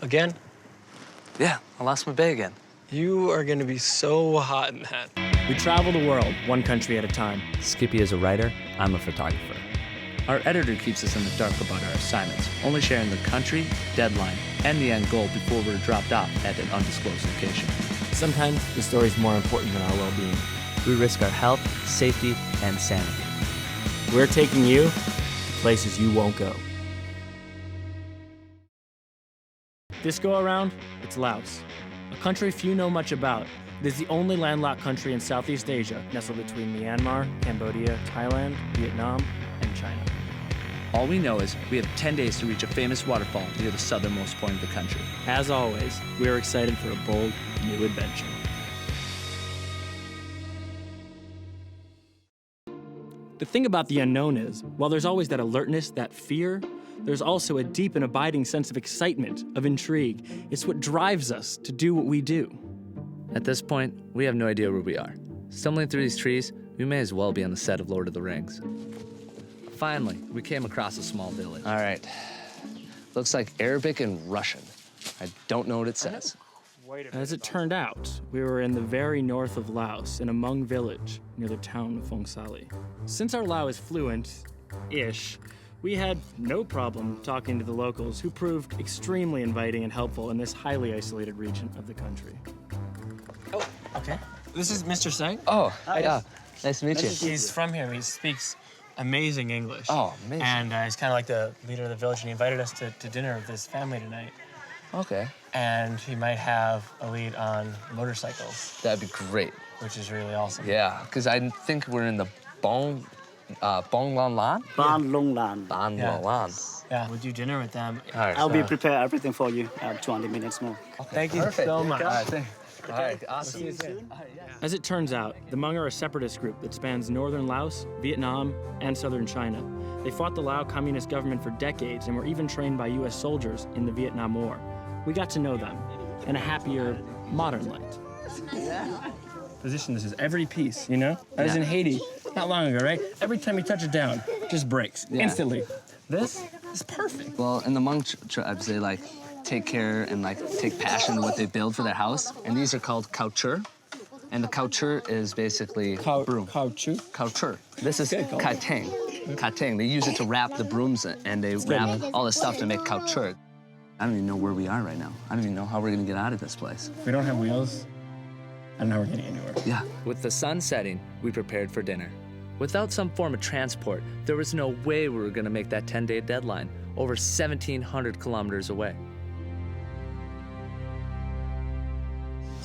Again? Yeah, I lost my bay again. You are gonna be so hot in that. We travel the world, one country at a time. Skippy is a writer, I'm a photographer. Our editor keeps us in the dark about our assignments, only sharing the country, deadline, and the end goal before we're dropped off at an undisclosed location. Sometimes the story's more important than our well-being. We risk our health, safety, and sanity. We're taking you to places you won't go. This go around, it's Laos, a country few know much about. It is the only landlocked country in Southeast Asia, nestled between Myanmar, Cambodia, Thailand, Vietnam, and China. All we know is we have 10 days to reach a famous waterfall near the southernmost point of the country. As always, we are excited for a bold, new adventure. The thing about the unknown is, while there's always that alertness, that fear, there's also a deep and abiding sense of excitement, of intrigue. It's what drives us to do what we do. At this point, we have no idea where we are. Stumbling through these trees, we may as well be on the set of Lord of the Rings. Finally, we came across a small village. All right. Looks like Arabic and Russian. I don't know what it says. As it turned out, we were in the very north of Laos, in a Hmong village near the town of Phong Sali. Since our Lao is fluent-ish, we had no problem talking to the locals, who proved extremely inviting and helpful in this highly isolated region of the country. Oh, okay. This is Mr. Seng. Oh, yeah. Nice to meet you. He's from here. He speaks amazing English. Oh, amazing. And he's kind of like the leader of the village, and he invited us to dinner with his family tonight. Okay. And he might have a lead on motorcycles. That'd be great. Which is really awesome. Yeah, because I think we're in the Bong Lan Lan? Ban Long Lan. Ban Long Lan. Yeah, we'll do dinner with them. All right. I'll be prepared everything for you 20 minutes more. Okay. Thank you so much. All right, All right, awesome. See you soon. As it turns out, the Hmong are a separatist group that spans northern Laos, Vietnam, and southern China. They fought the Lao Communist government for decades and were even trained by U.S. soldiers in the Vietnam War. We got to know them in a happier, modern light. Position this is every piece, you know? I was in Haiti not long ago, right? Every time you touch it down, it just breaks instantly. This is perfect. Well, in the Hmong tribes, they like take care and like take passion in what they build for their house. And these are called couture. And the couture is basically broom. Couture. This is kateng. Kateng. They use it to wrap the brooms and they wrap all the stuff to make couture. I don't even know where we are right now. I don't even know how we're gonna get out of this place. We don't have wheels. I don't know how we're getting anywhere. Yeah. With the sun setting, we prepared for dinner. Without some form of transport, there was no way we were gonna make that 10-day deadline, over 1,700 kilometers away.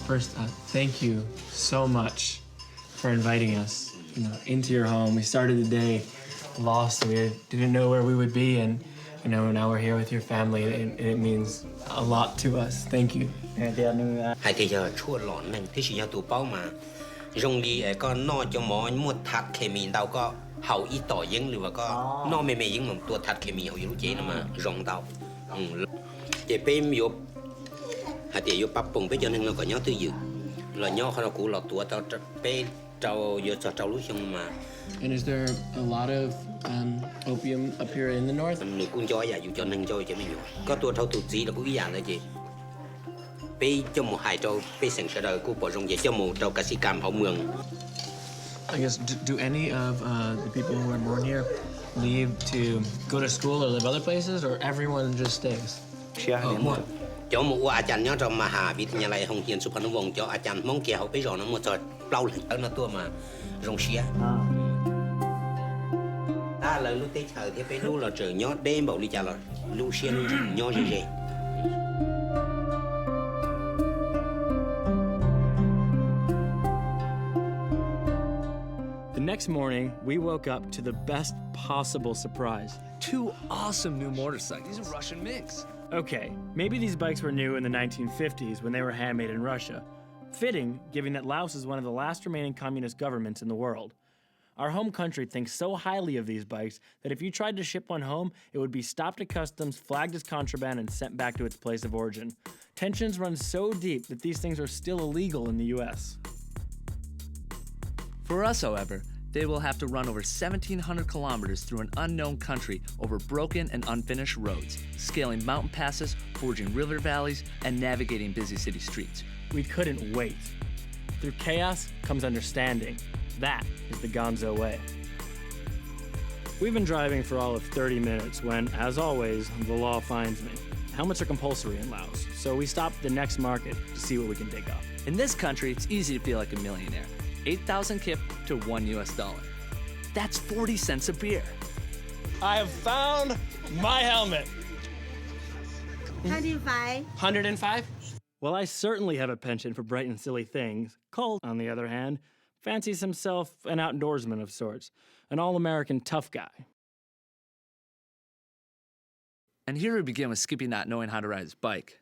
First, thank you so much for inviting us, into your home. We started the day lost. We didn't know where we would be, and now we're here with your family, and it means a lot to us. Thank you. Hai thì giờ chua lọn mình thì chỉ nhau tụ bao mà rong đi có no cho mỏ mua thật khi mình đâu có hậu ít tỏi những rồi có no mày những một tua thật khi mình hậu yếu chế mà rong đâu để bêm yếu hai thì yếu bắp bùng bây giờ nên là có nhau tư dự là nhau họ cũng là tua tao bê trâu giờ trâu lúc xong mà. And is there a lot of opium up here in the north? Mình cũng cho vậy dù cho nên cho mình có tua trâu tụt gì là cũng cái dạng đó chị. Bây cho một hai trâu bây sản xuất đời của bộ rong về cho một trâu cá sĩ cam hậu mường. I guess, do any of the people who are born here leave to go to school or live other places, or everyone just stays? Cho một qua chăn nhớ trong mà hà bị nhà lại hồng hiền sụp hắn vòng cho chăn mong kia hậu bây giờ nó một trò lâu lại ở nó tua mà rong xía. Lời lúc tết thời thì phải lúc là trời nhớ đêm bảo đi chả là lúc xía nhớ gì. The next morning, we woke up to the best possible surprise. 2 awesome new motorcycles. These are Russian minks. Okay, maybe these bikes were new in the 1950s when they were handmade in Russia. Fitting, given that Laos is one of the last remaining communist governments in the world. Our home country thinks so highly of these bikes that if you tried to ship one home, it would be stopped at customs, flagged as contraband, and sent back to its place of origin. Tensions run so deep that these things are still illegal in the US. For us, however, They will have to run over 1,700 kilometers through an unknown country over broken and unfinished roads, scaling mountain passes, forging river valleys, and navigating busy city streets. We couldn't wait. Through chaos comes understanding. That is the GoNZo way. We've been driving for all of 30 minutes when, as always, the law finds me. Helmets are compulsory in Laos, so we stopped at the next market to see what we can dig up. In this country, it's easy to feel like a millionaire. 8,000 kip to $1 US. That's 40 cents a beer. I have found my helmet. 25. 105? Well, I certainly have a penchant for bright and silly things. Colt, on the other hand, fancies himself an outdoorsman of sorts, an all-American tough guy. And here we begin with Skippy not knowing how to ride his bike.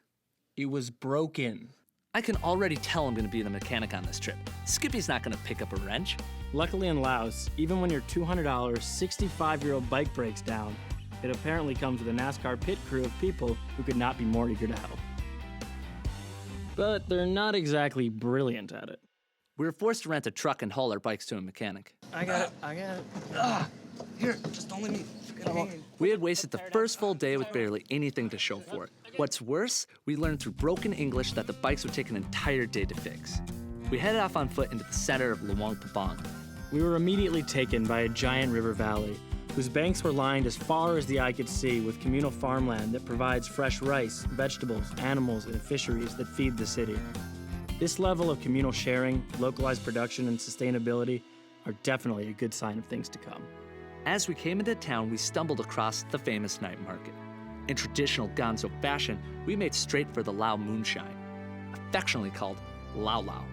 It was broken. I can already tell I'm gonna be the mechanic on this trip. Skippy's not gonna pick up a wrench. Luckily in Laos, even when your $200 65-year-old bike breaks down, it apparently comes with a NASCAR pit crew of people who could not be more eager to help. But they're not exactly brilliant at it. We were forced to rent a truck and haul our bikes to a mechanic. I got it. Here, just don't let me. We had wasted the first full day with barely anything to show for it. What's worse, we learned through broken English that the bikes would take an entire day to fix. We headed off on foot into the center of Luang Prabang. We were immediately taken by a giant river valley, whose banks were lined as far as the eye could see with communal farmland that provides fresh rice, vegetables, animals, and fisheries that feed the city. This level of communal sharing, localized production, and sustainability are definitely a good sign of things to come. As we came into town, we stumbled across the famous night market. In traditional GoNZo fashion, we made straight for the Lao moonshine, affectionately called Lao Lao.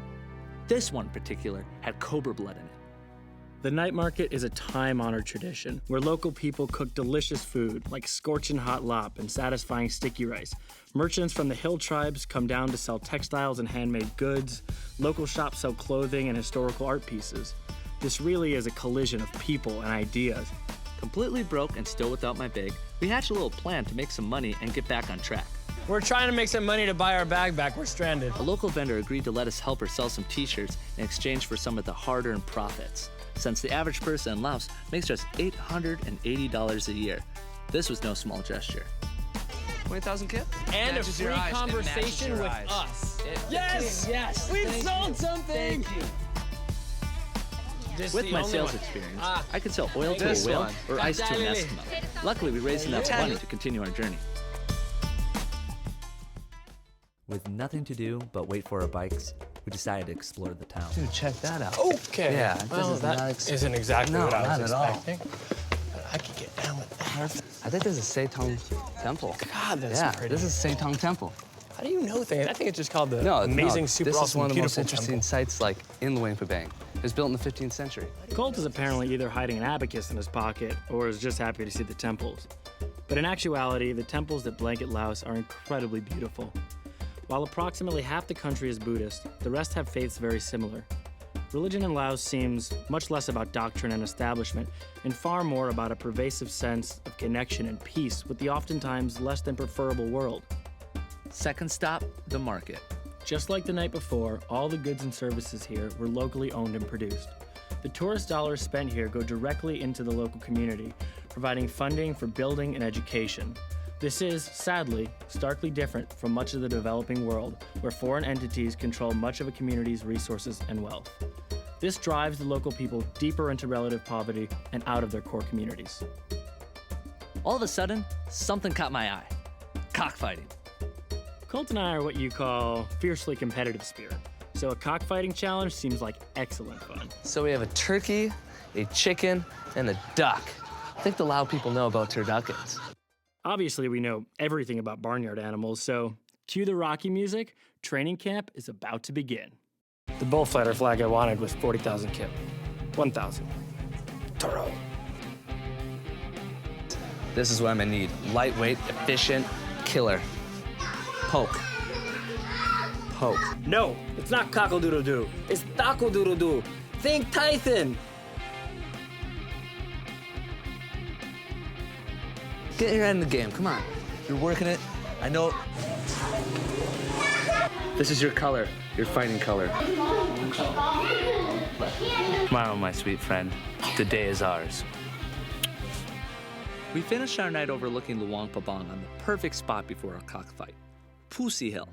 This one in particular had cobra blood in it. The night market is a time-honored tradition where local people cook delicious food like scorching hot lop and satisfying sticky rice. Merchants from the hill tribes come down to sell textiles and handmade goods. Local shops sell clothing and historical art pieces. This really is a collision of people and ideas. Completely broke and still without my bag, we hatched a little plan to make some money and get back on track. We're trying to make some money to buy our bag back. We're stranded. A local vendor agreed to let us help her sell some t-shirts in exchange for some of the hard-earned profits, since the average person in Laos makes just $880 a year. This was no small gesture. 20,000 kip? And a Matches free your eyes. It conversation matches your with eyes. us. Yes! Yes! We Thank sold you. something! Thank you. This is With the my only sales one. experience, Ah. I could sell oil to This a whale one. or ice to an Eskimo. Luckily, we raised enough money to continue our journey. With nothing to do but wait for our bikes, we decided to explore the town. Dude, check that out. Okay. Yeah, this well, is that not isn't exactly No, what I not was at all. expecting. But I could get down with that. I think this is Seitong Temple. God, that's Yeah, pretty. this is Seitong Temple. How do you know things? I think it's just called the No, amazing, super this is awesome, one of the most beautiful interesting temple. sites like in Luang Prabang. It was built in the 15th century. Colt is apparently either hiding an abacus in his pocket or is just happy to see the temples. But in actuality, the temples that blanket Laos are incredibly beautiful. While approximately half the country is Buddhist, the rest have faiths very similar. Religion in Laos seems much less about doctrine and establishment and far more about a pervasive sense of connection and peace with the oftentimes less than preferable world. Second stop, the market. Just like the night before, all the goods and services here were locally owned and produced. The tourist dollars spent here go directly into the local community, providing funding for building and education. This is, sadly, starkly different from much of the developing world, where foreign entities control much of a community's resources and wealth. This drives the local people deeper into relative poverty and out of their core communities. All of a sudden, something caught my eye. Cockfighting. Colt and I are what you call fiercely competitive spirit, so a cockfighting challenge seems like excellent fun. So we have a turkey, a chicken, and a duck. I think the Lao people know about turduckets. Obviously, we know everything about barnyard animals, so cue the Rocky music. Training camp is about to begin. The bullfighter flag I wanted was 40,000 kip. 1,000. Toro. This is what I'm gonna need. Lightweight, efficient, killer. Poke. Poke. No, it's not cockle-doodle-doo. It's taco-doodle-doo. Think Tyson. Get your head in the game, come on. You're working it. I know. This is your color, your fighting color. Tomorrow, my sweet friend, the day is ours. We finished our night overlooking Luang Prabang on the perfect spot before our cockfight, Pussy Hill.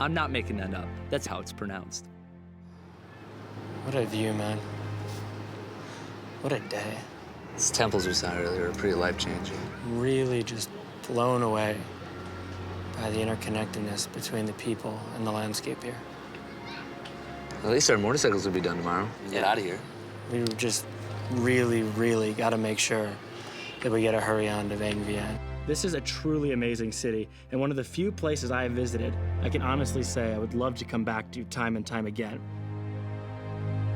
I'm not making that up. That's how it's pronounced. What a view, man. What a day. These temples we saw earlier are pretty life-changing. Really just blown away by the interconnectedness between the people and the landscape here. At least our motorcycles will be done tomorrow. Get out of here. We just really got to make sure that we get a hurry on to Vang Vieng. This is a truly amazing city, and one of the few places I have visited I can honestly say I would love to come back to time and time again.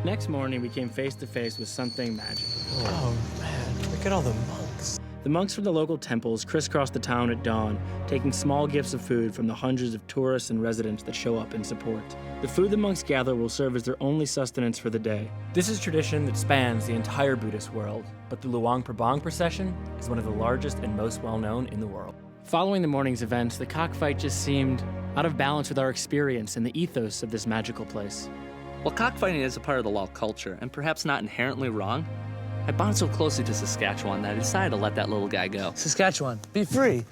Next morning, we came face to face with something magical. Oh, man, look at all the monks. The monks from the local temples crisscross the town at dawn, taking small gifts of food from the hundreds of tourists and residents that show up in support. The food the monks gather will serve as their only sustenance for the day. This is tradition that spans the entire Buddhist world, but the Luang Prabang procession is one of the largest and most well-known in the world. Following the morning's events, the cockfight just seemed out of balance with our experience and the ethos of this magical place. While cockfighting is a part of the Lao culture, and perhaps not inherently wrong, I bond so closely to Saskatchewan that I decided to let that little guy go. Saskatchewan, be free.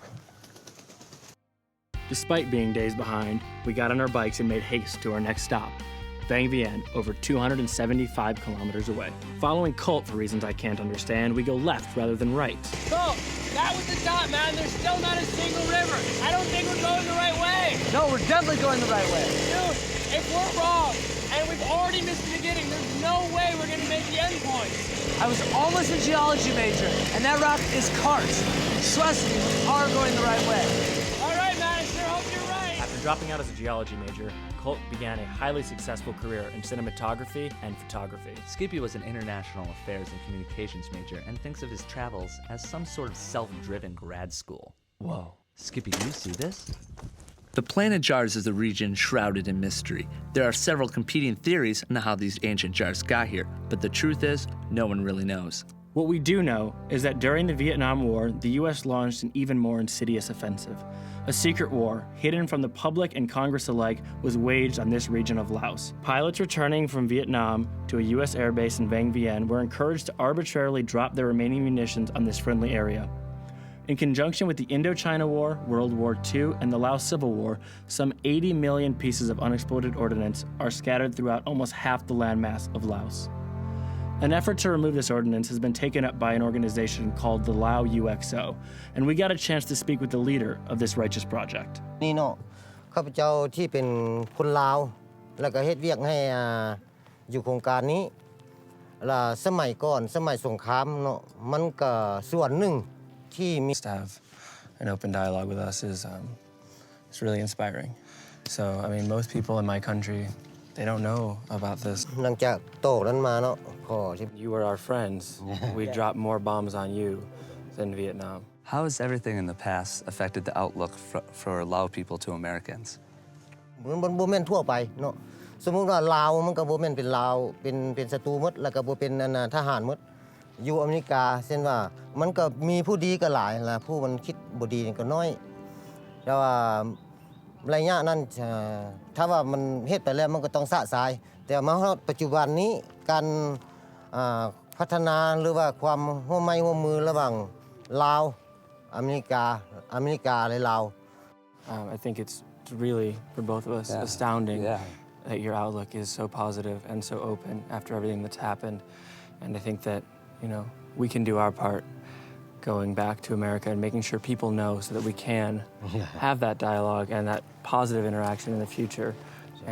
Despite being days behind, we got on our bikes and made haste to our next stop, Vang Vieng, over 275 kilometers away. Following Colt for reasons I can't understand, we go left rather than right. Colt, that was the top, man. There's still not a single river. I don't think we're going the right way. No, we're definitely going the right way. Dude, if we're wrong, and we've already missed the beginning, there's no way we're gonna make the end point. I was almost a geology major, and that rock is karst. Trust me, we are going the right way. All right, man, I sure hope you're right. After dropping out as a geology major, Colt began a highly successful career in cinematography and photography. Skippy was an international affairs and communications major and thinks of his travels as some sort of self-driven grad school. Whoa, Skippy, do you see this? The planet jars is a region shrouded in mystery. There are several competing theories on how these ancient jars got here, but the truth is, no one really knows. What we do know is that during the Vietnam War, the U.S. launched an even more insidious offensive. A secret war, hidden from the public and Congress alike, was waged on this region of Laos. Pilots returning from Vietnam to a U.S. airbase in Vang Vieng were encouraged to arbitrarily drop their remaining munitions on this friendly area. In conjunction with the Indochina War, World War II, and the Laos Civil War, some 80 million pieces of unexploded ordnance are scattered throughout almost half the landmass of Laos. An effort to remove this ordnance has been taken up by an organization called the Lao UXO, and we got a chance to speak with the leader of this righteous project. นี่เนาะข้าพเจ้าที่เป็นคนลาวแล้วก็เฮ็ดเวียกให้อยู่โครงการนี้ล่ะสมัยก่อนสมัยสงครามเนาะมันก็ส่วนหนึ่งที่มี To have an open dialogue with us is it's really inspiring. So, I mean, most people in my country, they don't know about this. หลังจากโตนั้นมาเนาะขอ You were our friends. We dropped more bombs on you than Vietnam. How has everything in the past affected the outlook for Lao people to Americans? มันบ่แม่นทั่วไปเนาะสมมุติว่าลาวมันก็บ่แม่นเป็นลาวเป็นศัตรูหมดแล้วก็บ่เป็นทหารหมดอยู่อเมริกาเช่นว่ามันก็มีผู้ดีก็หลายล่ะผู้มันคิดบ่ดีก็น้อยแต่ว่าระยะนั้นถ้าว่ามันเฮ็ดไปแล้วมันก็ต้องสะสายแต่มาปัจจุบันนี้การพัฒนาหรือว่าความร่วมไม้ร่วมมือระหว่างลาวอเมริกาและลาว I think it's really, for both of us, astounding that your outlook is so positive and so open after everything that's happened. And I think that, you know, we can do our part going back to America and making sure people know so that we can have that dialogue and that positive interaction in the future.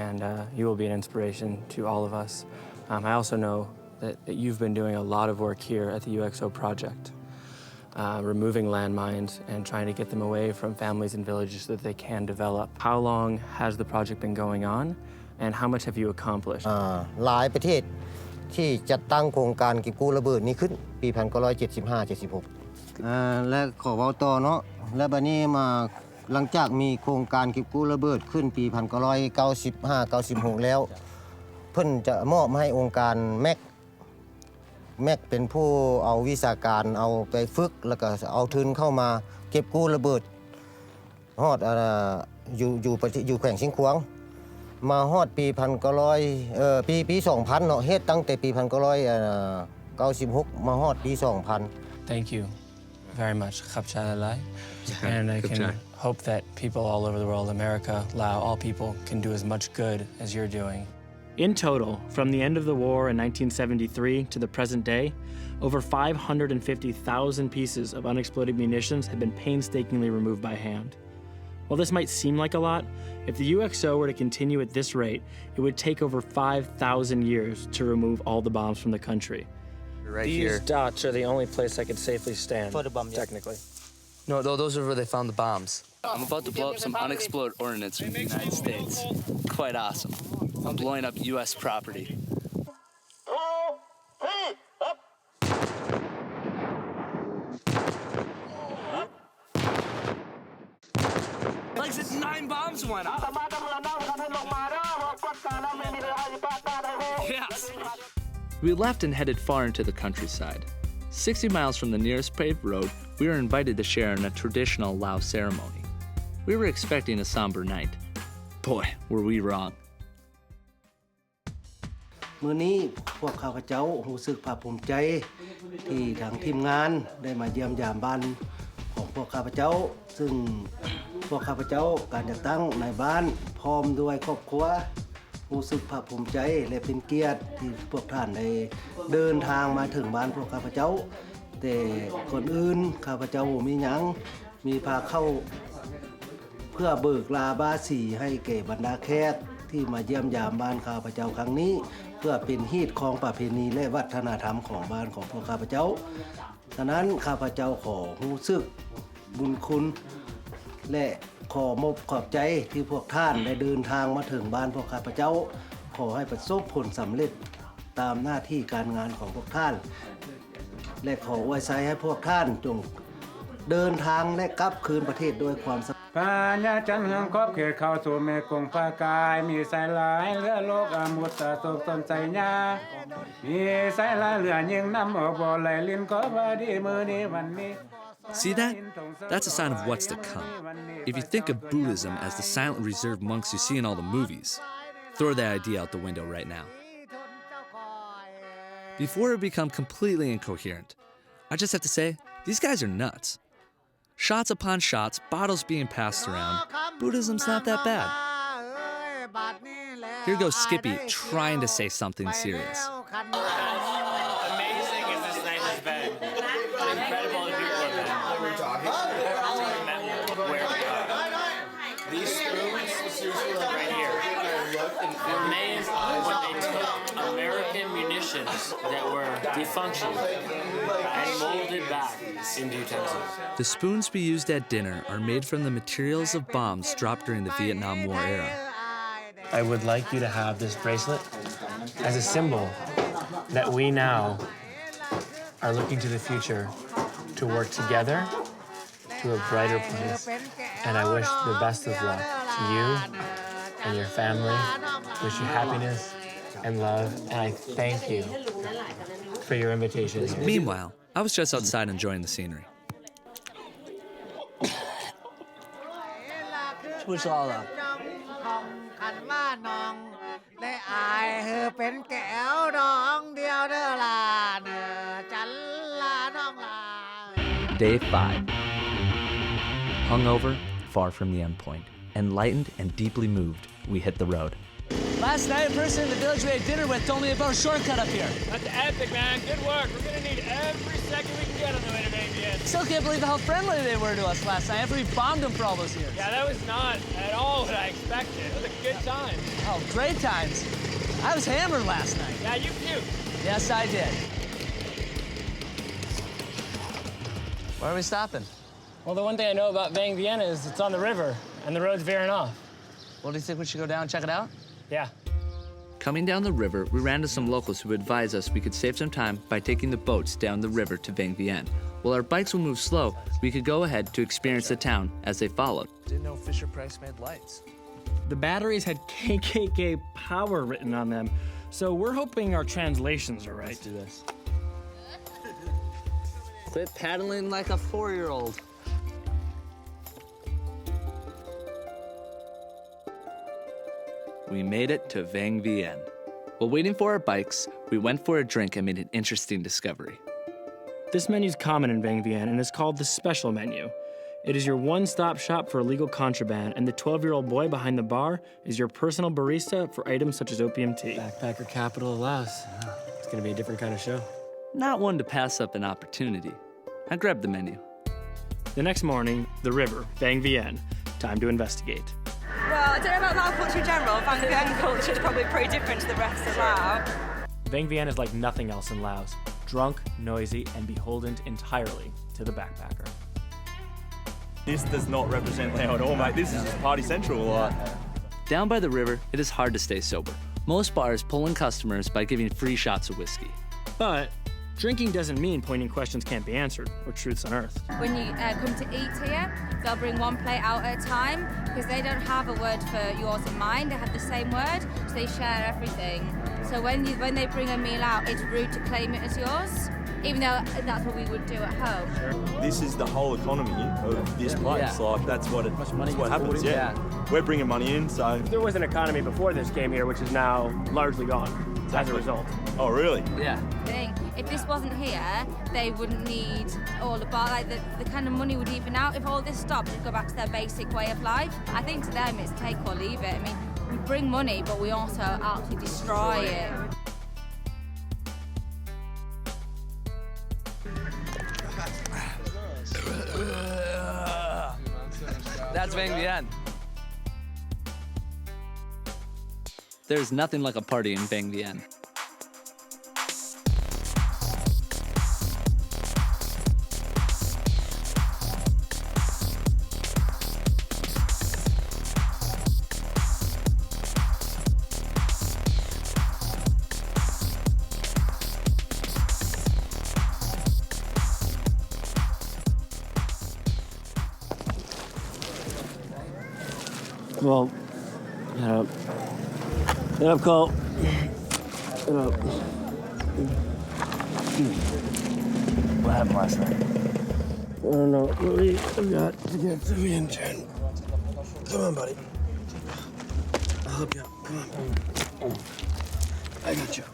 And you will be an inspiration to all of us. I also know that you've been doing a lot of work here at the UXO project, removing landmines and trying to get them away from families and villages so that they can develop. How long has the project been going on, and how much have you accomplished? หลายประเทศที่จัดตั้งโครงการเก็บกู้ระเบิดนี้ขึ้นปี 1975-76 และขอเว้าต่อเนาะและบัดนี้มาหลังจากมีโครงการเก็บกู้ระเบิดขึ้นปี 1995-96 แล้วเพิ่นจะมอบให้องค์การแม็กเป็นผู้เอาวิชาการเอาไปฝึกแล้วก็เอาทุนเข้ามาเก็บกู้ระเบิดฮอดอยู่แขวงชิงขวาง มาฮอดปี1900ปี2000เนาะเฮ็ดตั้งแต่ปี1996มาฮอดปี2000 Thank you very much. And I can hope that people all over the world, America, Laos, all people can do as much good as you're doing. In total, from the end of the war in 1973 to the present day, over 550,000 pieces of unexploded munitions have been painstakingly removed by hand. While this might seem like a lot, if the UXO were to continue at this rate, it would take over 5,000 years to remove all the bombs from the country. Right These here. dots are the only place I could safely stand, For the bomb, yeah. technically. No, those are where they found the bombs. I'm about to blow up some unexploded ordnance from the United States. Quite awesome. I'm blowing up U.S. property. Like I said, 9 bombs went off. Yes. We left and headed far into the countryside. 60 miles from the nearest paved road, we were invited to share in a traditional Laos ceremony. We were expecting a somber night. Boy, were we wrong. มื้อนี้พวกข้าพเจ้ารู้สึกภาคภูมิใจที่ทางทีมงานได้มาเยี่ยมยามบ้านของพวกข้าพเจ้าซึ่งพวกข้าพเจ้าการจัดตั้งในบ้านพร้อมด้วยครอบครัวรู้สึกภาคภูมิใจและเป็นเกียรติที่พวกท่านได้เดินทางมาถึงบ้านพวกข้าพเจ้าแต่คนอื่นข้าพเจ้าบ่มีหยังมีพาเข้าเพื่อเบิกลาบาสีให้แก่บรรดาแขกที่มาเยี่ยมยามบ้านข้าพเจ้าครั้งนี้เพื่อเป็นฮีตของประเพณีและวัฒนธรรมของบ้านของพวกข้าพเจ้าฉะนั้นข้าพเจ้าขอรู้สึกบุญคุณและขอมอบขอบใจที่พวกท่านได้เดินทางมาถึงบ้านพวกข้าพเจ้าขอให้ประสบผลสำเร็จตามหน้าที่การงานของพวกท่านและขออวยชัยให้พวกท่านจงเดินทางและกลับคืนประเทศด้วยความสำเร็จ พญาจันทร์เฮืองครอบเขตเข้าสู่เมฆงพากายมีสายหลายเรือโลกอมุตตะสุขสนใจญามีสายหลายเรือยิงน้ำออกบ่อไหลลิ้นขอบดีมือนี้วันนี้ See that? That's a sign of what's to come. If you think of Buddhism as the silent reserved monks you see in all the movies, throw that idea out the window right now. Before it become completely incoherent, I just have to say, these guys are nuts. Shots upon shots, bottles being passed around. Buddhism's not that bad. Here goes Skippy trying to say something serious. Amazing as this night has been. Incredible that people have been. Where we are. These spoons right here were made when they took American munitions that were defunctioned and molded back into utensils. The spoons we used at dinner are made from the materials of bombs dropped during the Vietnam War era. I would like you to have this bracelet as a symbol that we now are looking to the future to work together to a brighter place. And I wish the best of luck to you and your family. Wish you happiness and love. And I thank you for your invitation here. Meanwhile, I was just outside enjoying the scenery. พูดซอเหรอ Day 5. Hungover, far from the endpoint. Enlightened and deeply moved, we hit the road. Last night, a person in the village we had dinner with told me about a shortcut up here. That's epic, man. Good work. We're gonna need every second we can get on the way to Vietnam. Still can't believe how friendly they were to us last night after we bombed them for all those years. Yeah, that was not at all what I expected. It was a good time. Oh, great times. I was hammered last night. Yeah, you puked. Yes, I did. Where are we stopping? Well, the one thing I know about Vang Vienna is it's on the river, and the road's veering off. Well, do you think we should go down and check it out? Yeah. Coming down the river, we ran into some locals who advised us we could save some time by taking the boats down the river to Vang Vienne. While our bikes would move slow, we could go ahead to experience the town as they followed. Didn't know Fisher-Price made lights. The batteries had KKK power written on them, so we're hoping our translations are right. Let's do this. Quit paddling like a 4-year-old. we made it to Vang Vieng. While waiting for our bikes, we went for a drink and made an interesting discovery. This menu's common in Vang Vieng and is called the special menu. It is your one-stop shop for illegal contraband, and the 12-year-old boy behind the bar is your personal barista for items such as opium tea. Backpacker capital of Laos. It's gonna be a different kind of show. Not one to pass up an opportunity. I grabbed the menu. The next morning, the river, Vang Vieng. Time to investigate. Well, I don't know about Lao culture in general. Vang Vieng culture is probably pretty different to the rest of Laos. Vang Vieng is like nothing else in Laos. Drunk, noisy, and beholden entirely to the backpacker. This does not represent Laos at all, mate. This is just party central. Down by the river, it is hard to stay sober. Most bars pull in customers by giving free shots of whiskey. But drinking doesn't mean pointing questions can't be answered or truths unearthed. When you come to eat here, they'll bring one plate out at a time because they don't have a word for yours and mine. They have the same word, so they share everything. So when they bring a meal out, it's rude to claim it as yours, even though that's what we would do at home. This is the whole economy of this place. Like, that's what happens, yeah. We're bringing money in, so... There was an economy before this came here, which is now largely gone as a result. Oh, really? Yeah. If this wasn't here, they wouldn't need all the bar, like the kind of money would even out. If all this stopped, it'd go back to their basic way of life. I think to them it's take or leave it. I mean, we bring money, but we also actually destroy it. That's Vang Vieng. There's nothing like a party in Vang Vieng. Well, get up. Get up, Colt. Get up. What happened last night? I don't know. We've got to get to the engine. Come on, buddy. I'll help you out. Come on. I got you.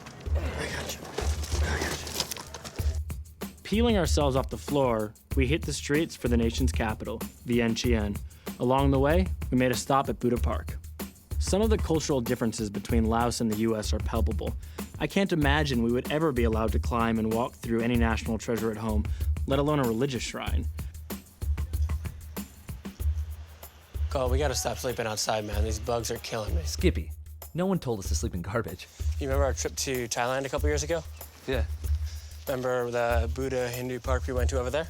Peeling ourselves off the floor, we hit the streets for the nation's capital, Vientiane. Along the way, we made a stop at Buddha Park. Some of the cultural differences between Laos and the US are palpable. I can't imagine we would ever be allowed to climb and walk through any national treasure at home, let alone a religious shrine. Colt, we gotta stop sleeping outside, man. These bugs are killing me. Skippy, no one told us to sleep in garbage. You remember our trip to Thailand a couple years ago? Yeah. Remember the Buddha Hindu park we went to over there?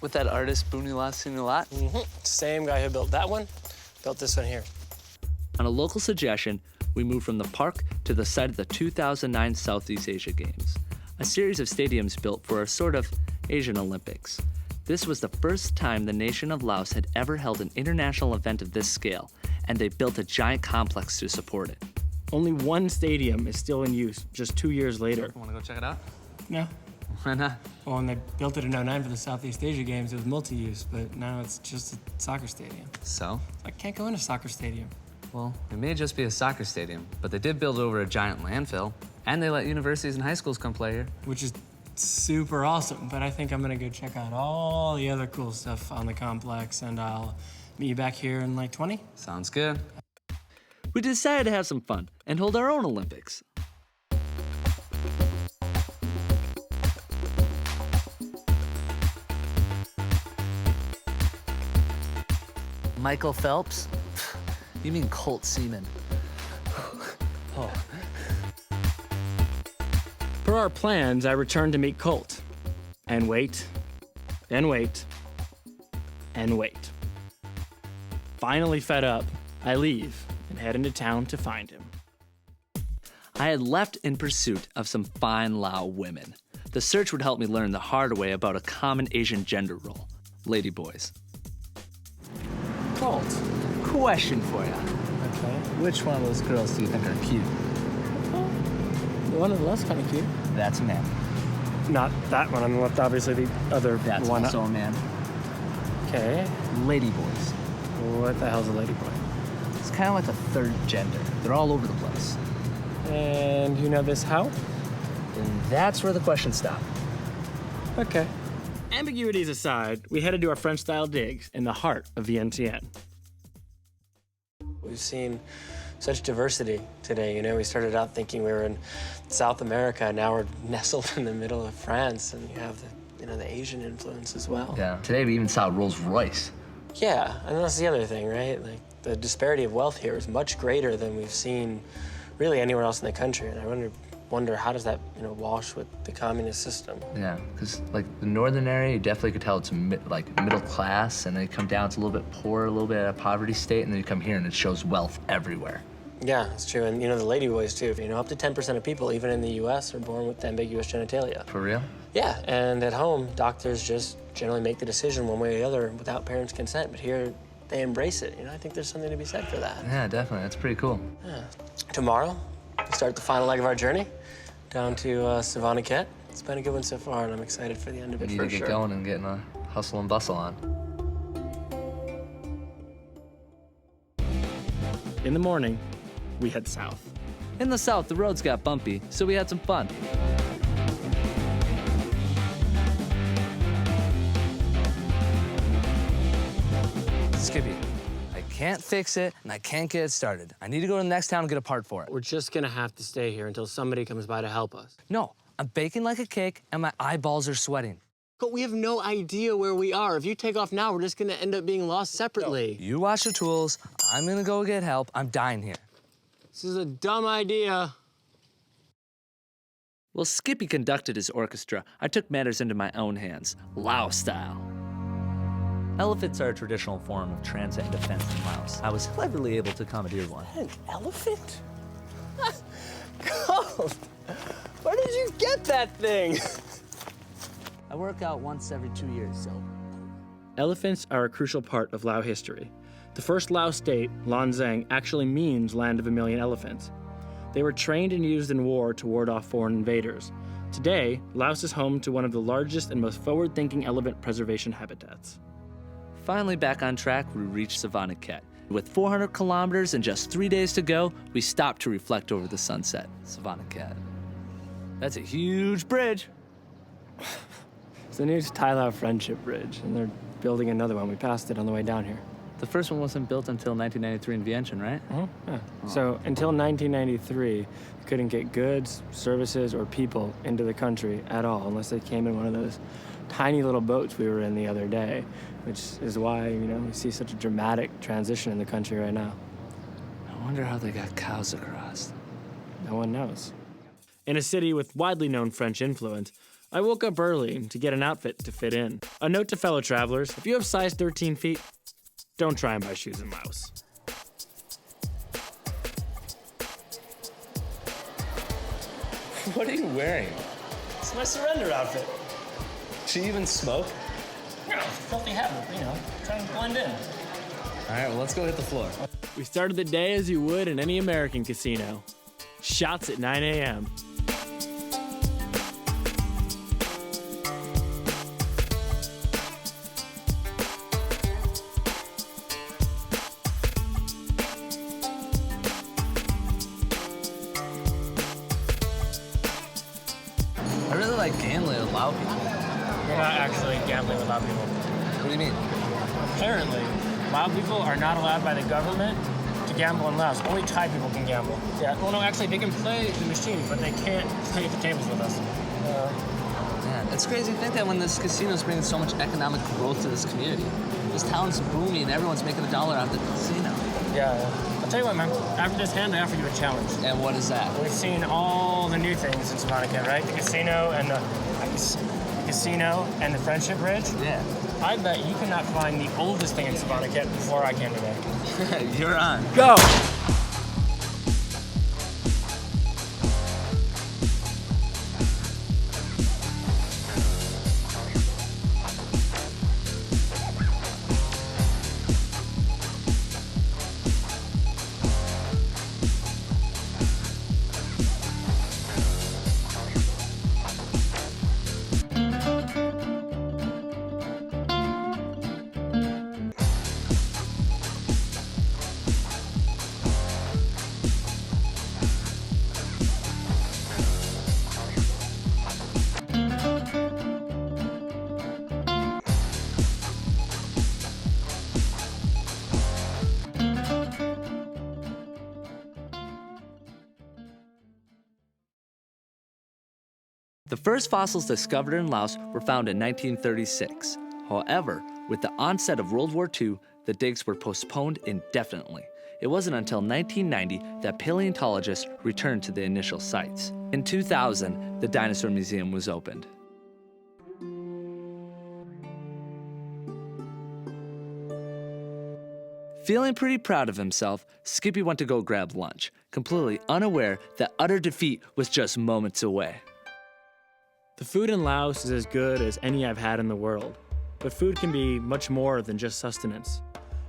With that artist, Bunila Sinulat? Mm-hmm. Same guy who built that one, built this one here. On a local suggestion, we moved from the park to the site of the 2009 Southeast Asia Games, a series of stadiums built for a sort of Asian Olympics. This was the first time the nation of Laos had ever held an international event of this scale, and they built a giant complex to support it. Only one stadium is still in use just 2 years later. Want to go check it out? No. Why not? Well, when they built it in '09 for the Southeast Asia Games, it was multi-use, but now it's just a soccer stadium. So? I can't go in a soccer stadium. Well, it may just be a soccer stadium, but they did build over a giant landfill, and they let universities and high schools come play here. Which is super awesome, but I think I'm gonna go check out all the other cool stuff on the complex, and I'll meet you back here in like 20. Sounds good. We decided to have some fun and hold our own Olympics. Michael Phelps? You mean Colt Seamen. Oh. Per our plans, I returned to meet Colt. And wait, and wait, and wait. Finally fed up, I leave and head into town to find him. I had left in pursuit of some fine Lao women. The search would help me learn the hard way about a common Asian gender role, ladyboys. Colt, question for you. Okay. Which one of those girls do you think are cute? One of those kind of cute. That's a man. Not that one on the left, obviously the other That's one. also a man. Okay. Ladyboys. What the hell's a ladyboy? It's kind of like a third gender. They're all over the place. And you know this how? And that's where the questions stop. Okay. Ambiguities aside, we headed to our French-style digs in the heart of Vientiane. We've seen such diversity today. You know, we started out thinking we were in South America, and now we're nestled in the middle of France, and you have the Asian influence as well. Yeah. Today we even saw Rolls Royce. Yeah, and that's the other thing, right? Like, the disparity of wealth here is much greater than we've seen really anywhere else in the country, and I wonder how does that, wash with the communist system? Yeah, because like the northern area, you definitely could tell it's middle class, and then you come down, it's a little bit poor, a little bit of a poverty state, and then you come here and it shows wealth everywhere. Yeah, it's true, and the ladyboys too. Up to 10% of people, even in the U.S., are born with ambiguous genitalia. For real? Yeah, and at home, doctors just generally make the decision one way or the other without parents' consent, but here they embrace it. I think there's something to be said for that. Yeah, definitely. That's pretty cool. Yeah. Tomorrow, we start the final leg of our journey down to Savannah Ket. It's been a good one so far, and I'm excited for the end of it for sure. We need to get going and getting a hustle and bustle on. In the morning, we head south. In the south, the roads got bumpy, so we had some fun. Skippy, I can't fix it, and I can't get it started. I need to go to the next town and get a part for it. We're just gonna have to stay here until somebody comes by to help us. No, I'm baking like a cake, and my eyeballs are sweating. But we have no idea where we are. If you take off now, we're just gonna end up being lost separately. You watch the tools. I'm gonna go get help. I'm dying here. This is a dumb idea. While Skippy conducted his orchestra, I took matters into my own hands, Laos style. Elephants are a traditional form of transit and defense in Laos. I was cleverly able to commandeer one. An elephant? Colt, where did you get that thing? I work out once every 2 years, so. Elephants are a crucial part of Lao history. The first Lao state, Lan Xang, actually means land of a million elephants. They were trained and used in war to ward off foreign invaders. Today, Laos is home to one of the largest and most forward-thinking elephant preservation habitats. Finally back on track, we reached Savannah Ket. With 400 kilometers and just 3 days to go, we stopped to reflect over the sunset. Savannah Ket. That's a huge bridge. It's the new Thai Lao Friendship Bridge, and they're building another one. We passed it on the way down here. The first one wasn't built until 1993 in Vientiane, right? Yeah. So until 1993, you couldn't get goods, services, or people into the country at all unless they came in one of those tiny little boats we were in the other day, which is why, we see such a dramatic transition in the country right now. I wonder how they got cows across. No one knows. In a city with widely known French influence, I woke up early to get an outfit to fit in. A note to fellow travelers, if you have size 13 feet, don't try and buy shoes in Laos. What are you wearing? It's my surrender outfit. Do you even smoke? No, filthy habit, trying to blend in. All right, well, let's go hit the floor. We started the day as you would in any American casino. Shots at 9 a.m. I really like gambling with Lao people. We're not actually gambling with Lao people. What do you mean? Apparently, Lao people are not allowed by the government to gamble in Laos. Only Thai people can gamble. Yeah, well, no, actually, they can play the machines, but they can't play at the tables with us. Man, it's crazy to think that when this casino's bringing so much economic growth to this community. This town's booming and everyone's making $1 out of the casino. Yeah. I'll tell you what, man. After this hand, I offer you a challenge. And what is that? We've seen all the new things in Savannah Ket, right? The casino and the Friendship Bridge. Yeah. I bet you cannot find the oldest thing in Savannah Ket before I can today. You're on. Go! The first fossils discovered in Laos were found in 1936. However, with the onset of World War II, the digs were postponed indefinitely. It wasn't until 1990 that paleontologists returned to the initial sites. In 2000, the Dinosaur Museum was opened. Feeling pretty proud of himself, Skippy went to go grab lunch, completely unaware that utter defeat was just moments away. The food in Laos is as good as any I've had in the world. But food can be much more than just sustenance.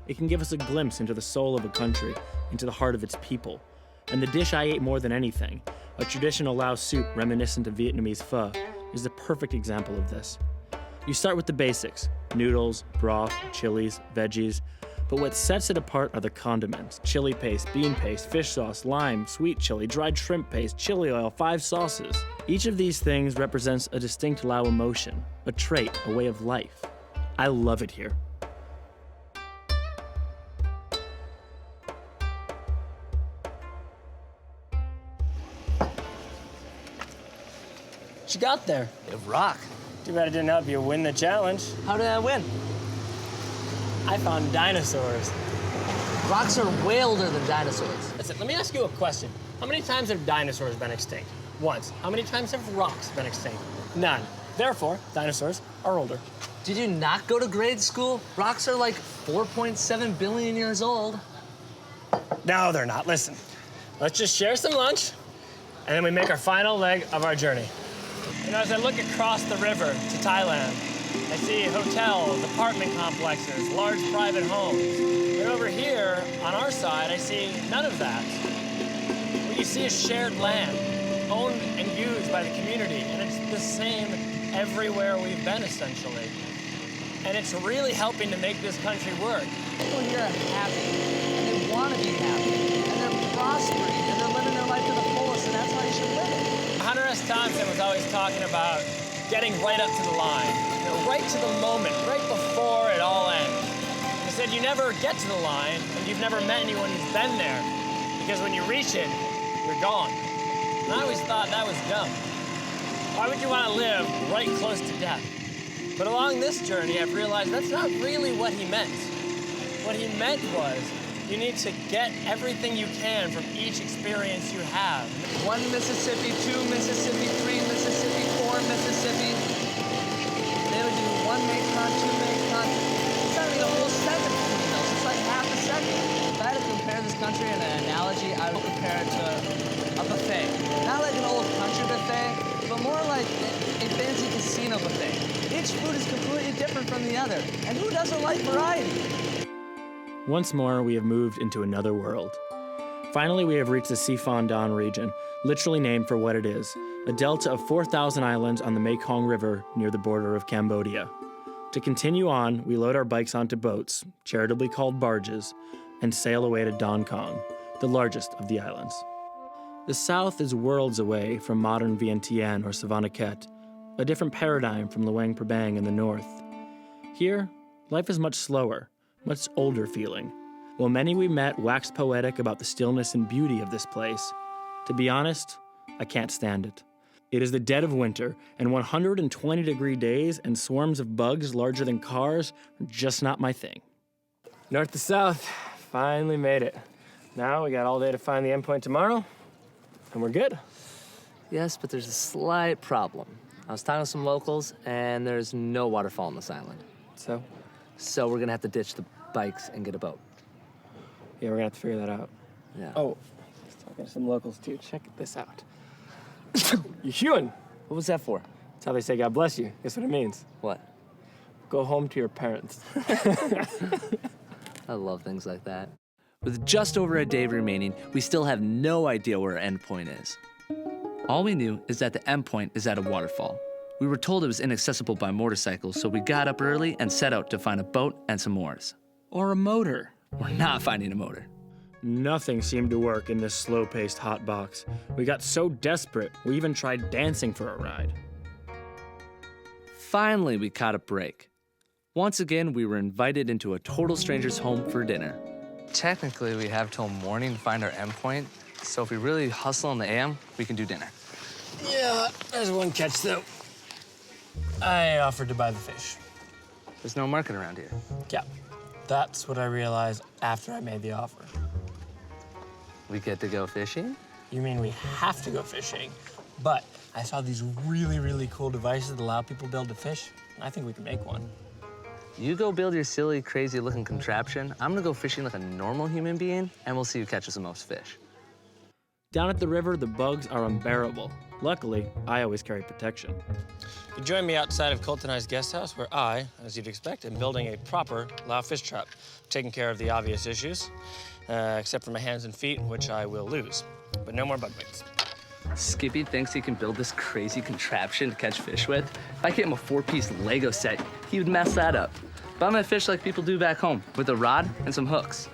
It can give us a glimpse into the soul of a country, into the heart of its people. And the dish I ate more than anything, a traditional Lao soup reminiscent of Vietnamese pho, is the perfect example of this. You start with the basics: noodles, broth, chilies, veggies. But what sets it apart are the condiments: chili paste, bean paste, fish sauce, lime, sweet chili, dried shrimp paste, chili oil, 5 sauces. Each of these things represents a distinct Lao emotion, a trait, a way of life. I love it here. What you got there? A rock. Too bad it didn't help you win the challenge. How did I win? I found dinosaurs. Rocks are way older than dinosaurs. Listen, let me ask you a question. How many times have dinosaurs been extinct? Once. How many times have rocks been extinct? None. Therefore, dinosaurs are older. Did you not go to grade school? Rocks are like 4.7 billion years old. No, they're not. Listen, let's just share some lunch, and then we make our final leg of our journey. You know, as I look across the river to Thailand, I see hotels, apartment complexes, large private homes. And over here, on our side, I see none of that. What you see is shared land, owned and used by the community, and it's the same everywhere we've been, essentially. And it's really helping to make this country work. People here are happy, and they want to be happy, and they're prospering, and they're living their life to the fullest, and that's how you should live it. Hunter S. Thompson was always talking about getting right up to the line, you know, right to the moment, right before it all ends. He said you never get to the line, and you've never met anyone who's been there, because when you reach it, you're gone. And I always thought that was dumb. Why would you want to live right close to death? But along this journey, I've realized that's not really what he meant. What he meant was, you need to get everything you can from each experience you have. 1 Mississippi, 2 Mississippi, 3 Mississippi, 4 Mississippi. They would do 1 Macon, 2 Macon. It's not even a whole second between those. It's like half a second. If I had to compare this country in an analogy, I would compare it to a buffet. Not like an old country buffet, but more like a fancy casino buffet. Each food is completely different from the other. And who doesn't like variety? Once more, we have moved into another world. Finally, we have reached the Siphan region, literally named for what it is, a delta of 4,000 islands on the Mekong River near the border of Cambodia. To continue on, we load our bikes onto boats, charitably called barges, and sail away to Don Kong, the largest of the islands. The south is worlds away from modern Vientiane or Savannakhet, a different paradigm from Luang Prabang in the north. Here, life is much slower, much older feeling. While many we met waxed poetic about the stillness and beauty of this place, to be honest, I can't stand it. It is the dead of winter, and 120-degree days and swarms of bugs larger than cars are just not my thing. North to south, finally made it. Now we got all day to find the endpoint tomorrow, and we're good. Yes, but there's a slight problem. I was talking to some locals, and there's no waterfall on this island. So? So we're gonna have to ditch the bikes and get a boat. Yeah, we're gonna have to figure that out. Yeah. Oh, I was talking to some locals too. Check this out. You chewing? What was that for? That's how they say God bless you. Guess what it means? What? Go home to your parents. I love things like that. With just over a day remaining, we still have no idea where our endpoint is. All we knew is that the endpoint is at a waterfall. We were told it was inaccessible by motorcycles, so we got up early and set out to find a boat and some oars. Or a motor. We're not finding a motor. Nothing seemed to work in this slow-paced hot box. We got so desperate, we even tried dancing for a ride. Finally, we caught a break. Once again, we were invited into a total stranger's home for dinner. Technically, we have till morning to find our endpoint, so if we really hustle in the AM, we can do dinner. Yeah, there's one catch, though. I offered to buy the fish. There's no market around here. Yeah, that's what I realized after I made the offer. We get to go fishing? You mean we have to go fishing? But I saw these really, really cool devices that allow people to be able to fish. I think we can make one. You go build your silly, crazy-looking contraption. I'm gonna go fishing like a normal human being, and we'll see who catches the most fish. Down at the river, the bugs are unbearable. Luckily, I always carry protection. You join me outside of Colt and I's guest house, where I, as you'd expect, am building a proper Lao fish trap, taking care of the obvious issues, except for my hands and feet, which I will lose. But no more bug bites. Skippy thinks he can build this crazy contraption to catch fish with. If I get him a 4-piece Lego set, he would mess that up. But I'm gonna fish like people do back home, with a rod and some hooks.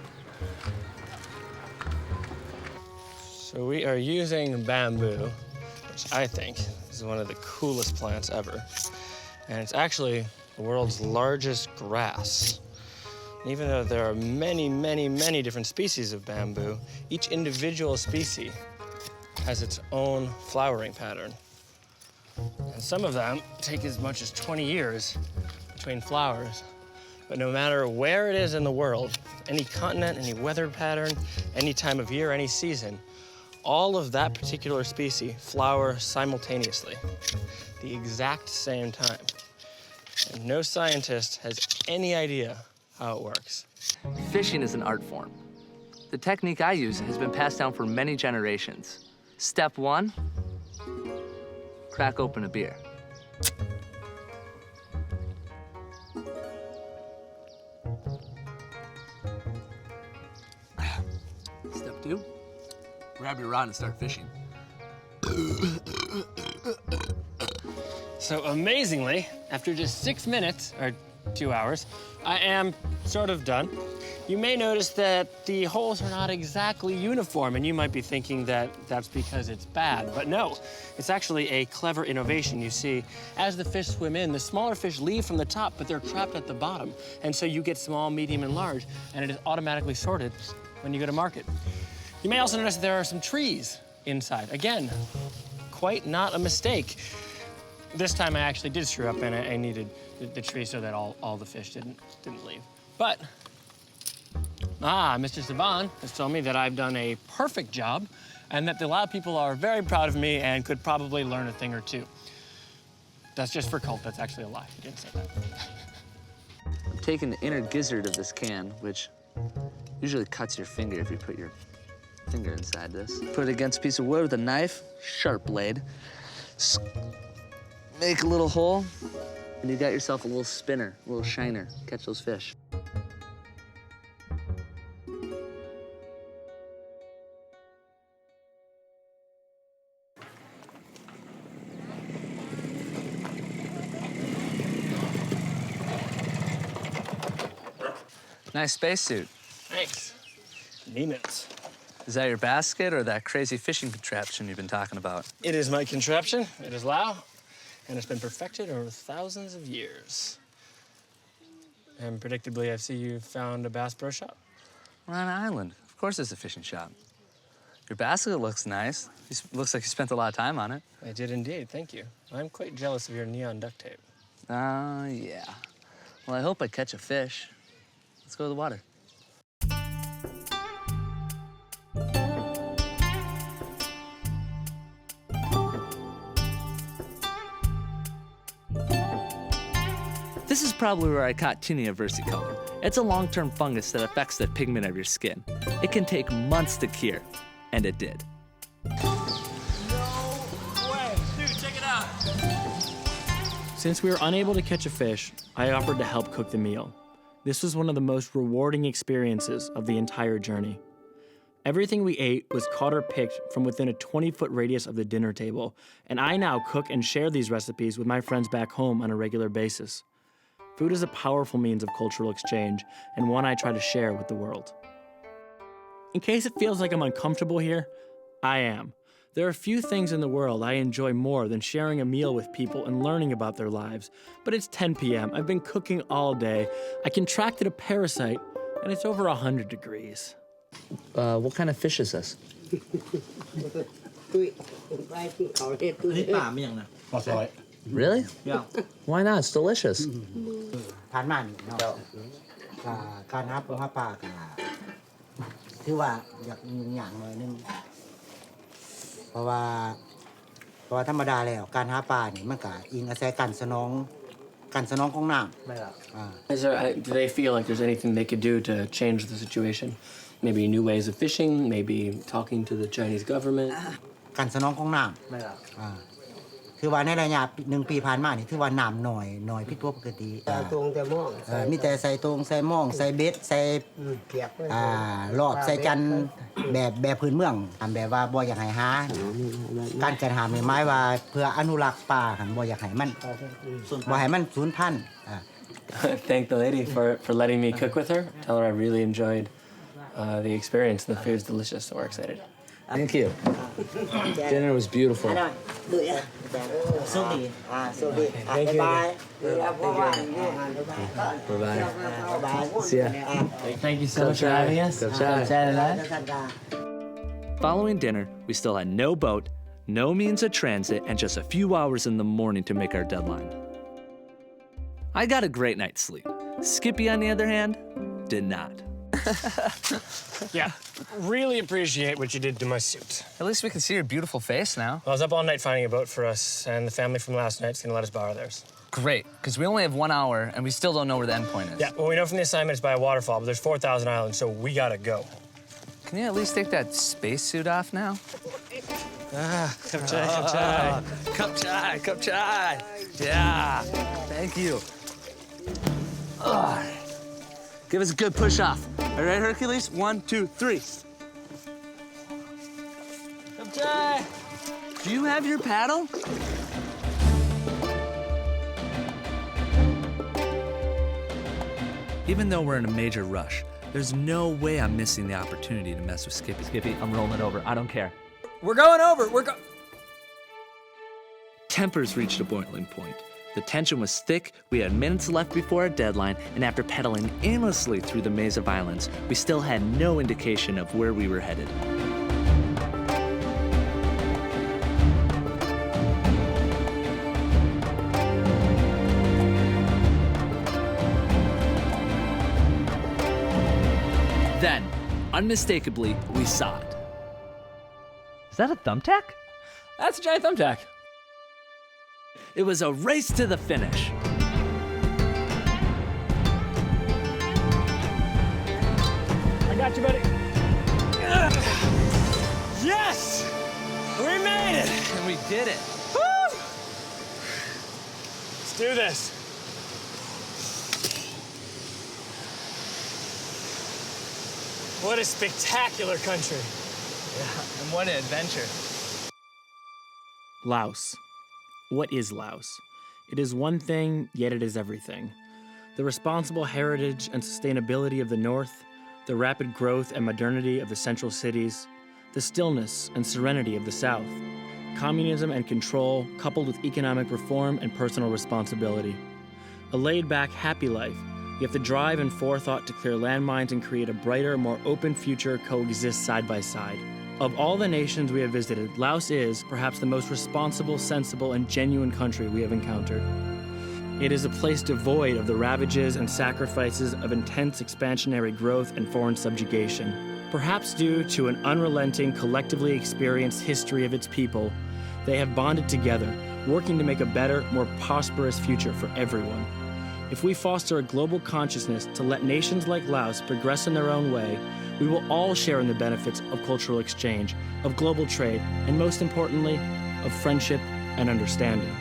So we are using bamboo, which I think is one of the coolest plants ever. And it's actually the world's largest grass. And even though there are many, many, many different species of bamboo, each individual species has its own flowering pattern. And some of them take as much as 20 years between flowers. But no matter where it is in the world, any continent, any weather pattern, any time of year, any season, all of that particular species flower simultaneously, the exact same time. And no scientist has any idea how it works. Fishing is an art form. The technique I use has been passed down for many generations. Step 1, crack open a beer. Step 2, grab your rod and start fishing. So amazingly, after just 6 minutes, or 2 hours, I am sort of done. You may notice that the holes are not exactly uniform, and you might be thinking that that's because it's bad, but no. It's actually a clever innovation. You see, as the fish swim in, the smaller fish leave from the top, but they're trapped at the bottom. And so you get small, medium, and large, and it is automatically sorted when you go to market. You may also notice that there are some trees inside. Again, quite not a mistake. This time I actually did screw up, and I needed the tree so that all the fish didn't leave. But, Mr. Savan has told me that I've done a perfect job and that the Lao people are very proud of me and could probably learn a thing or two. That's just for Colt. That's actually a lie. He didn't say that. I'm taking the inner gizzard of this can, which usually cuts your finger if you put your finger inside this. Put it against a piece of wood with a knife, sharp blade. Make a little hole, and you got yourself a little spinner, a little shiner. Catch those fish. Nice spacesuit. Thanks. Demons. Is that your basket or that crazy fishing contraption you've been talking about? It is my contraption. It is Lao, and it's been perfected over thousands of years. And predictably, I see you found a Bass Pro Shop. We're on an island. Of course it's a fishing shop. Your basket looks nice. Looks like you spent a lot of time on it. I did indeed, thank you. I'm quite jealous of your neon duct tape. Yeah. Well, I hope I catch a fish. Let's go to the water. This is probably where I caught Tinea versicolor. It's a long-term fungus that affects the pigment of your skin. It can take months to cure, and it did. No way! Dude, check it out! Since we were unable to catch a fish, I offered to help cook the meal. This was one of the most rewarding experiences of the entire journey. Everything we ate was caught or picked from within a 20-foot radius of the dinner table, and I now cook and share these recipes with my friends back home on a regular basis. Food is a powerful means of cultural exchange, and one I try to share with the world. In case it feels like I'm uncomfortable here, I am. There are few things in the world I enjoy more than sharing a meal with people and learning about their lives. But it's 10 p.m., I've been cooking all day, I contracted a parasite, and it's over 100 degrees. What kind of fish is this? Really? Yeah. Why not? It's delicious. ผ่านมานี่เนาะการหาปูหาปลาก็ถือว่าอยากยุ่งยากหน่อยนึงเพราะว่าธรรมดาแล้วการหาปลานี่มันก็อิงอาศัยการสนองของน้ำ Do they feel like there's anything they could do to change the situation? Maybe new ways of fishing, maybe talking to the Chinese government? การสนองของน้ำคือว่าในระยะ1 ปีผ่านมานี่ถือว่าน้ำหน่อยผิดปกติมีแต่ใส่ตรงใส่หม้องใส่เบ็ดใส่รอบใส่จันแบบพื้นเมืองแบบว่าบ่อยากให้หาการจัดหาไม้ว่าเพื่ออนุรักษ์ป่าหันบ่อยากให้มันสูญพันธุ์ Thank the lady for letting me cook with her. Tell her I really enjoyed the experience. The food's delicious, so we're excited. Thank you. Dinner was beautiful. Thank you. Bye-bye. See ya. Thank you so much for having us. Following dinner, we still had no boat, no means of transit, and just a few hours in the morning to make our deadline. I got a great night's sleep. Skippy, on the other hand, did not. Yeah, really appreciate what you did to my suit. At least we can see your beautiful face now. I was up all night finding a boat for us, and the family from last night's gonna let us borrow theirs. Great, because we only have 1 hour and we still don't know where the end point is. Yeah, well, we know from the assignment it's by a waterfall, but there's 4,000 islands, so we gotta go. Can you at least take that spacesuit off now? Cup chai. Cup chai. Yeah, thank you. Give us a good push off. All right, Hercules? 1, 2, 3. Cup chai. Do you have your paddle? Even though we're in a major rush, there's no way I'm missing the opportunity to mess with Skippy. Skippy, I'm rolling it over. I don't care. We're going over. Tempers reached a boiling point. The tension was thick, we had minutes left before our deadline, and after pedaling aimlessly through the maze of islands, we still had no indication of where we were headed. Then, unmistakably, we saw it. Is that a thumbtack? That's a giant thumbtack. It was a race to the finish. I got you, buddy. Yes! We made it! And we did it. Woo! Let's do this. What a spectacular country. Yeah, and what an adventure. Laos. What is Laos? It is one thing, yet it is everything. The responsible heritage and sustainability of the north, the rapid growth and modernity of the central cities, the stillness and serenity of the south, communism and control coupled with economic reform and personal responsibility. A laid-back, happy life, yet the drive and forethought to clear landmines and create a brighter, more open future coexist side by side. Of all the nations we have visited, Laos is perhaps the most responsible, sensible, and genuine country we have encountered. It is a place devoid of the ravages and sacrifices of intense expansionary growth and foreign subjugation. Perhaps due to an unrelenting, collectively experienced history of its people, they have bonded together, working to make a better, more prosperous future for everyone. If we foster a global consciousness to let nations like Laos progress in their own way, we will all share in the benefits of cultural exchange, of global trade, and most importantly, of friendship and understanding.